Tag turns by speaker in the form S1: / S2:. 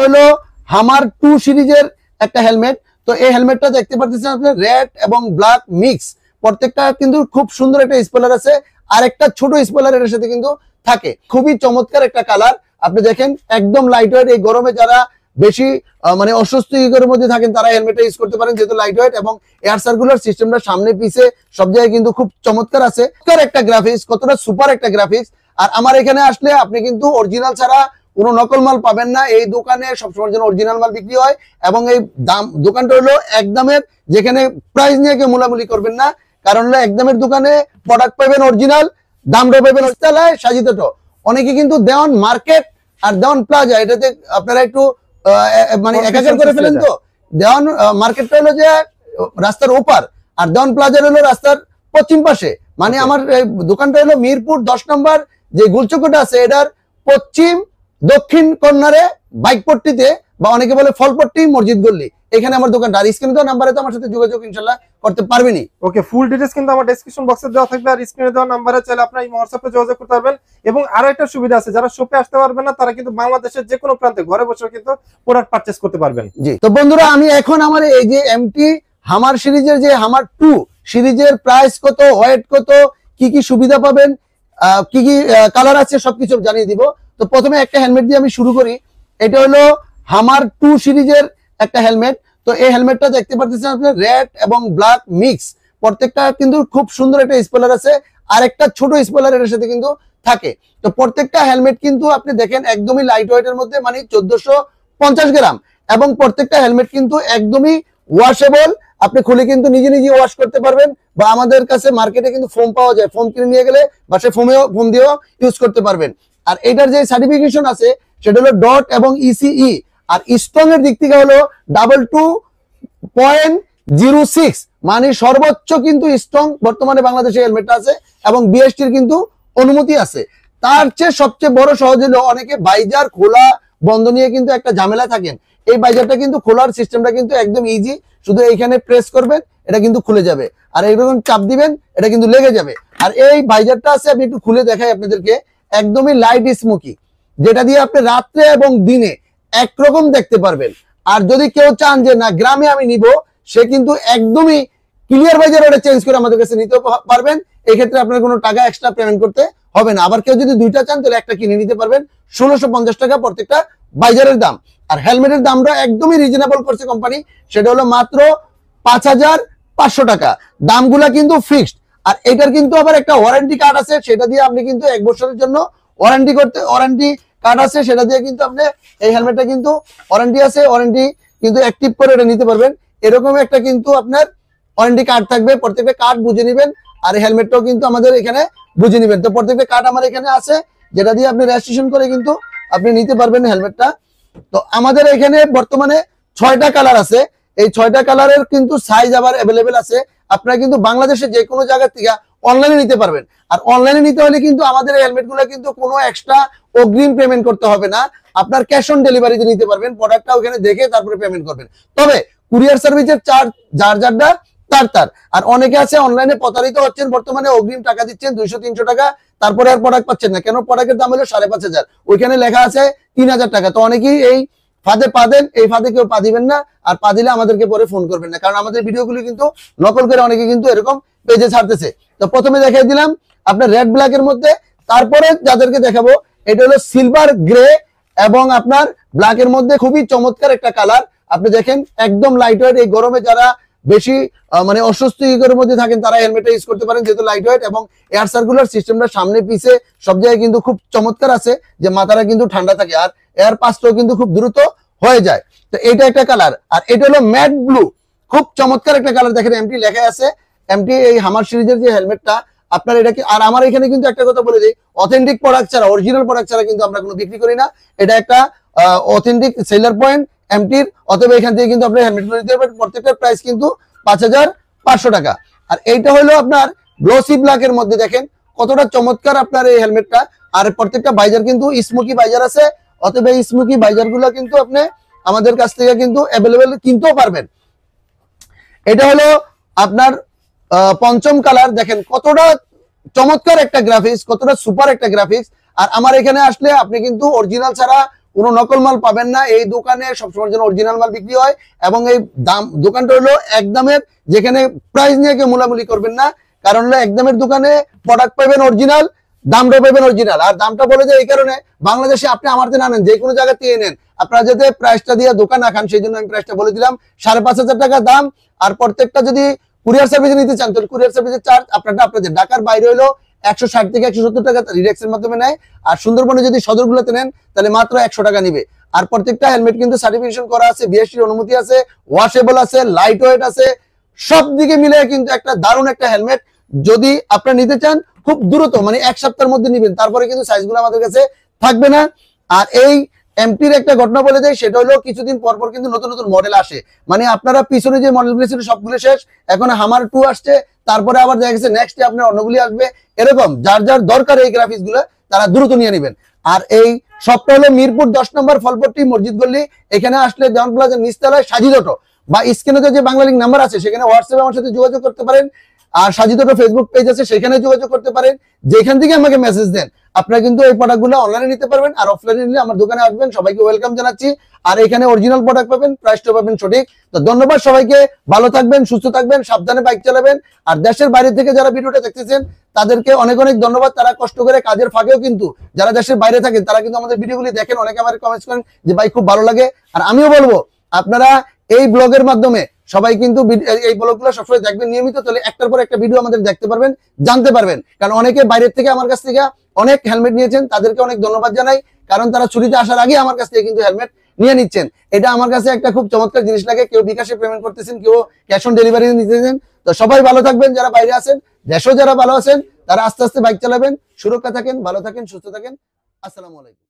S1: হলো হামার 2 সিরিজের একটা হেলমেট। তো এই হেলমেটটা দেখতে পাচ্ছেন আপনার রেড এবং ব্ল্যাক মিক্স, প্রত্যেকটা কিন্তু খুব সুন্দর একটা স্পয়লার আছে, আর একটা ছোট স্পয়লার এর সাথে কিন্তু থাকে। খুবই চমৎকার একটা কালার, আপনি দেখেন একদম লাইট ওয়েট। এই গরমে যারা বেশি মানে অস্বস্তিকরের মধ্যে থাকেন তারা হেলমেটটা ইউজ করতে পারেন, যেহেতু লাইট ওয়েট এবং এয়ার সার্কুলার সিস্টেমটা সামনে পিছে সব জায়গায় কিন্তু খুব চমৎকার আছে। একটা গ্রাফিক্স, কতটা সুপার একটা গ্রাফিক্স। আর আমার এখানে আসলে আপনি কিন্তু অরিজিনাল ছাড়া কোনো নকল মাল পাবেন না। এই দোকানে সবসময় যেন অরিজিনাল মাল বিক্রি হয়, এবং এই দাম দোকানটা হলো একদমের, যেখানে প্রাইস নিয়ে কেউ মুলামুলি করবেন না। কারণ হলো একদমের দোকানে প্রোডাক্ট পাবেন অরিজিনাল, দামটা পাবেন তালায় সাজিতটো। অনেকে কিন্তু দেওয়ান মার্কেট আর দেওয়ান প্লাজা, এটাতে আপনারা একটু মানে একাকার করে ফেলেন। তো দেওয়ান মার্কেটটা হলো যে রাস্তার ওপার, আর দেওয়ান প্লাজা হলো রাস্তার পশ্চিম পাশে। মানে আমার দোকানটা হলো মিরপুর 10 নম্বর যে গোলচক্করটা আছে এটার পশ্চিম দক্ষিণ কর্নারে বাইকপট্টিতে, বা অনেকে বলে ফলপট্টি মসজিদ গল্লি, এখানে আমার দোকানটা। আর স্ক্রিনে দেওয়া নাম্বারে তো আমার সাথে যোগাযোগ ইনশাআল্লাহ করতে পারবেনই।
S2: ওকে, ফুল ডিটেইলস কিন্তু আমার ডেসক্রিপশন বক্সে দেওয়া থাকবে, আর স্ক্রিনে দেওয়া নাম্বারে চাইলে আপনারা এই হোয়াটসঅ্যাপে যোগাযোগ করতে পারবেন। এবং আরো একটা সুবিধা আছে, যারা শপে আসতে পারবেন না তারা কিন্তু বাংলাদেশের যে কোনো প্রান্তে ঘরে বসে কিন্তু প্রোডাক্ট পারচেজ করতে পারবেন।
S1: জি, তো বন্ধুরা আমি এখন আমার এই যে এমটি হামার সিরিজের যে হামার 2 সিরিজের প্রাইস কত, ওয়েট কত, কি কি সুবিধা পাবেন, কি কি কালার আছে সবকিছু জানিয়ে দিব। তো প্রথমে একটা হেলমেট দিয়ে আমি শুরু করি। এটা হলো হামার 2 সিরিজের একটা হেলমেট। তো এই হেলমেটটা দেখতে পাচ্ছেন আপনার রেড এবং ব্ল্যাক মিক্স, প্রত্যেকটা কিন্তু খুব সুন্দর একটা স্পয়লার আছে, আর একটা ছোট স্পয়লার এর সাথে কিন্তু থাকে। তো প্রত্যেকটা হেলমেট কিন্তু আপনি দেখেন একদমই লাইট ওয়েটের মধ্যে, মানে 1450 গ্রাম, এবং প্রত্যেকটা হেলমেট কিন্তু একদমই ওয়াশেবল। আপনি খুলে কিন্তু নিজে নিজে ওয়াশ করতে পারবেন, বা আমাদের কাছে মার্কেটে কিন্তু ফোম পাওয়া যায়, ফোম কিনে নিয়ে গেলে বাসায় ফোম দিয়েও ইউজ করতে পারবেন। আর এটার যে সার্টিফিকেশন আছে সেটা হলো ডট এবং ইসিই। আর স্ট্রং এর দিক থেকে হলো 22.06, মানে সর্বোচ্চ কিন্তু স্ট্রং বর্তমানে বাংলাদেশে হেলমেটটা আছে, এবং বিএসটির কিন্তু অনুমতি আছে। তার চেয়ে সবচেয়ে বড় সহজ হলো অনেকে বাইজার খোলা বন্ধ নিয়ে কিন্তু একটা ঝামেলা থাকেন। এই বাইজারটা কিন্তু খোলার সিস্টেমটা কিন্তু একদম ইজি, শুধু এইখানে প্রেস করবেন এটা কিন্তু খুলে যাবে, আর এইরকম চাপ দিবেন এটা কিন্তু লেগে যাবে। আর এই বাইজারটা আছে, আমি একটু খুলে দেখাই আপনাদেরকে, একদমই লাইট স্মোকি, যেটা দিয়ে আপনি রাত্রে এবং দিনে একরকম দেখতে পারবেন। আর যদি কেউ চান যে না গ্রামে আমি নিব, সে কিন্তু একদমই ক্লিয়ার বাইজার ওটা চেঞ্জ করে আমাদের কাছে নিতে পারবেন। এই ক্ষেত্রে আপনার কোনো টাকা এক্সট্রা পেমেন্ট করতে হবে না। আবার কেউ যদি দুইটা চান তাহলে একটা কিনে নিতে পারবেন, 1650 টাকা প্রত্যেকটা বাইজারের দাম। আর হেলমেটের দামটা একদমই রিজনেবল করছে কোম্পানি, সেটা হলো মাত্র 5500 টাকা। দামগুলা কিন্তু ফিক্সড। আর এটার কিন্তু আবার একটা ওয়ারেন্টি কার্ড আছে, সেটা দিয়ে আপনি কিন্তু 1 বছরের জন্য ওয়ারেন্টি কার্ড আছে, সেটা দিয়ে কিন্তু আপনি এই হেলমেটটা কিন্তু ওয়ারেন্টি কিন্তু অ্যাক্টিভ করে এটা নিতে পারবেন। এরকম একটা কিন্তু আপনার ওয়ারেন্টি কার্ড থাকবে, প্রত্যেকটা কার্ড বুঝে নেবেন। আর হেলমেটটাও কিন্তু আমাদের এখানে বুঝে নেবেন। তো প্রত্যেকটা কার্ড আমার এখানে আছে, যেটা দিয়ে আপনি রেজিস্ট্রেশন করে কিন্তু আপনি নিতে পারবেন হেলমেটটা। তো আমাদের এখানে বর্তমানে 6টা কালার আছে। এই 6টা কালারের কিন্তু সাইজ আবার অ্যাভেলেবেল আছে। আপনারা কিন্তু বাংলাদেশে যে কোনো জায়গা থেকে অনলাইনে নিতে পারবেন। আর অনলাইনে নিতে হলে কিন্তু আমাদের এই হেলমেটগুলো কিন্তু কোনো এক্সট্রা অগ্রিম পেমেন্ট করতে হবে না, আপনার ক্যাশ অন ডেলিভারিতে নিতে পারবেন। প্রোডাক্টটা ওখানে দেখে তারপরে পেমেন্ট করবেন। তবে কুরিয়ার সার্ভিসের চার্জ যারটা তার। আর অনেকে আছে অনলাইনে প্রতারিত হচ্ছেন, বর্তমানে অগ্রিম টাকা দিচ্ছেন 200-300 টাকা, তারপরে আর প্রোডাক্ট পাচ্ছেন না। কেন? প্রোডাক্টের দাম হলো 5500, ওইখানে লেখা আছে 3000 টাকা। তো অনেকেই এই ফাঁদে পা দেন, এই ফাঁদে কেউ পা দিবেন না। আর পা দিলে আমাদেরকে পরে ফোন করবেন না, কারণ আমাদের ভিডিওগুলো কিন্তু নকল করে অনেকে কিন্তু এরকম পেজে ছাড়তেছে। তো প্রথমে দেখিয়ে দিলাম আপনার রেড ব্ল্যাক এর মধ্যে, তারপরে যাদেরকে দেখাবো এটা হলো সিলভার গ্রে এবং আপনার ব্ল্যাক এর মধ্যে, খুবই চমৎকার একটা কালার। আপনি দেখেন একদম লাইট ওয়েট। এই গরমে যারা বেশি মানে অস্বস্তিকরের মধ্যে থাকেন তারা হেলমেটটা ইউজ করতে পারেন, যেহেতু লাইট ওয়েট এবং এয়ার সার্কুলার সিস্টেমটা সামনে পিছে সব জায়গায় কিন্তু খুব চমৎকার আছে, যে মাথাটা কিন্তু ঠান্ডা থাকে, আর এয়ার পাসটাও কিন্তু খুব দ্রুত হয়ে যায়। তো এটা একটা কালার। আর এটা হলো ম্যাট ব্লু, খুব চমৎকার একটা কালার। দেখেন এমটি লেখা আছে, এমটি এই হামার সিরিজের যে হেলমেটটা আপনার এটা কি। আর আমার এখানে কিন্তু একটা কথা বলে দিই, অথেন্টিক প্রোডাক্ট ছাড়া, অরিজিনাল প্রোডাক্ট ছাড়া কিন্তু আমরা কোনো বিক্রি করি না। এটা একটা অথেন্টিক সেলার পয়েন্ট এমটির, অতএব এখান থেকে কিন্তু আপনি হেলমেটগুলো নিতে পারবেন। প্রত্যেকটার প্রাইস কিন্তু 5500 টাকা। আর এইটা হলো আপনার গ্লসি ব্ল্যাক এর মধ্যে, দেখেন কতটা চমৎকার আপনার এই হেলমেটটা। আর প্রত্যেকটা বাইজার কিন্তু স্মোকি বাইজার আছে, অতএব এই স্মোকি বাইজার গুলো কিন্তু আপনি আমাদের কাছ থেকে কিন্তু অ্যাভেলেবেল কিনতেও পারবেন। এটা হলো আপনার পঞ্চম কালার। দেখেন কতটা চমৎকার একটা গ্রাফিক্স, কতটা সুপার একটা গ্রাফিক্স। আর আমার এখানে আসলে আপনি কিন্তু অরিজিনাল ছাড়া কোনো নকল মাল পাবেন না। এই দোকানে সবসময় জন্য অরিজিনাল মাল বিক্রি হয় এবং এই দাম দোকানটা হলো একদমের, যেখানে প্রাইস নিয়ে কেউ মুলামুলি করবেন না। কারণ হলো একদমের দোকানে প্রোডাক্ট পাবেন অরিজিনাল, দামটা পাবেন অরিজিনাল। আর দামটা বলে যে এই কারণে, বাংলাদেশে আপনি আমার থেকে আনেন, যে কোনো জায়গা থেকে নেন, আপনারা যাতে প্রাইসটা দিয়ে দোকান না খান, সেই জন্য আমি প্রাইসটা বলে দিলাম 5,500 টাকা দাম। আর প্রত্যেকটা যদি কুরিয়ার সার্ভিসে নিতে চান তাহলে কুরিয়ার সার্ভিসের চার্জ আপনাদের ঢাকার বাইরে হলো 160 থেকে 170 টাকা রিডেক্সের মাধ্যমে নেয়। আর সুন্দরবনে যদি সদরগুলোতে নেন তাহলে মাত্র 100 টাকা নিবে। আর প্রত্যেকটা হেলমেট কিন্তু সার্টিফিকেশন করা আছে, বিএসটির অনুমতি আছে, ওয়াশেবল আছে, লাইট ওয়েট আছে, সব দিকে মিলে কিন্তু একটা দারুণ একটা হেলমেট। যদি আপনারা নিতে চান খুব দ্রুত, মানে 1 সপ্তাহের মধ্যে নিবেন, তারপরে কিন্তু সাইজগুলো আমাদের কাছে থাকবে না। আর এই এমটির একটা ঘটনা বলে দেয়, সেটা হলো কিছুদিন পর পর কিন্তু নতুন নতুন মডেল আসে। মানে আপনারা পিছনে যে মডেলগুলো ছিল সবগুলো শেষ, এখন হামার 2 আসছে, তারপরে আবার দেখা গেছে নেক্সট ডে আপনার অন্যগুলি আসবে। এরকম যার যার দরকার এই গ্রাফিক্স গুলো তারা দ্রুত নিয়ে নেবেন। আর এই সবটা হলো মিরপুর 10 নম্বর ফলপট্টি মসজিদ গল্লি। এখানে আসলে দেওয়ান প্লাজার নিচতলায় সাজিদ অটো, বা স্ক্রিনে যে বাংলা লিঙ্ক নাম্বার আছে সেখানে হোয়াটসঅ্যাপে আমার সাথে যোগাযোগ করতে পারেন। আর সাজিদ অটো ফেসবুক পেজ আছে, সেখানে যোগাযোগ করতে পারেন। যেখান থেকে আমাকে মেসেজ দেন আপনারা কিন্তু এই প্রোডাক্টগুলো অনলাইনে নিতে পারবেন। আর অফলাইনে নিলে আমার দোকানে আসবেন, সবাইকে ওয়েলকাম জানাচ্ছি। আর এখানে অরিজিনাল প্রোডাক্ট পাবেন, প্রাইসটা পাবেন সঠিক। তো ধন্যবাদ সবাইকে, ভালো থাকবেন, সুস্থ থাকবেন, সাবধানে বাইক চালাবেন। আর দেশের বাইরে থেকে যারা ভিডিওটা দেখতেছেন তাদেরকে অনেক অনেক ধন্যবাদ। তারা কষ্ট করে কাজের ফাঁকেও কিন্তু যারা দেশের বাইরে থাকেন তারা কিন্তু আমাদের ভিডিওগুলি দেখেন, অনেকে আমার কমেন্টস করেন যে ভাই খুব ভালো লাগে। আর আমিও বলবো আপনারা এই ব্লগের মাধ্যমে সবাই কিন্তু এই ব্লগগুলো সবসময় দেখবেন নিয়মিত, তাহলে একটার পর একটা ভিডিও আমাদের দেখতে পারবেন, জানতে পারবেন। কারণ অনেকে বাইরের থেকে আমার কাছ থেকে অনেক হেলমেট নিয়েছেন, তাদেরকে অনেক ধন্যবাদ জানাই। কারণ তারা ছুটিতে আসার আগে আমার কাছ থেকে কিন্তু হেলমেট নিয়ে নিচ্ছেন। এটা আমার কাছে একটা খুব চমৎকার জিনিস লাগে। কেউ বিকাশে পেমেন্ট করতেছেন, কেউ ক্যাশ অন ডেলিভারি নিতেছেন। তো সবাই ভালো থাকবেন, যারা বাইরে আছেন, দেশেও যারা ভালো আছেন, তারা আস্তে আস্তে বাইক চালাবেন, সুরক্ষা থাকেন, ভালো থাকেন, সুস্থ থাকেন। আসসালামু আলাইকুম।